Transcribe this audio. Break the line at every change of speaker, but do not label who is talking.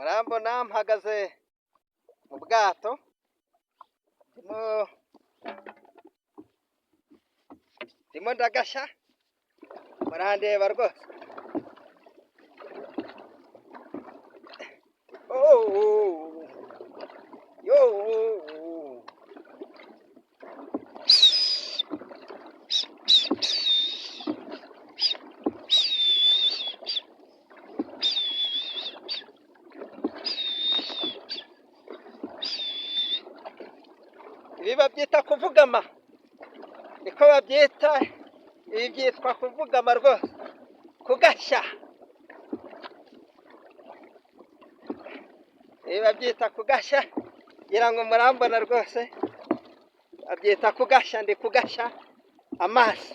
murambona mpagaze mu bwato ndimo ndagashya murandeba rwose. Ibi babyita kuvugama, niko babyita. Ibi byitwa kuvugama rwose, kugashya. Ibi babyita kugashya, ngira ngo murambona rwose, babyita kugashya. Ndi kugashya amazi.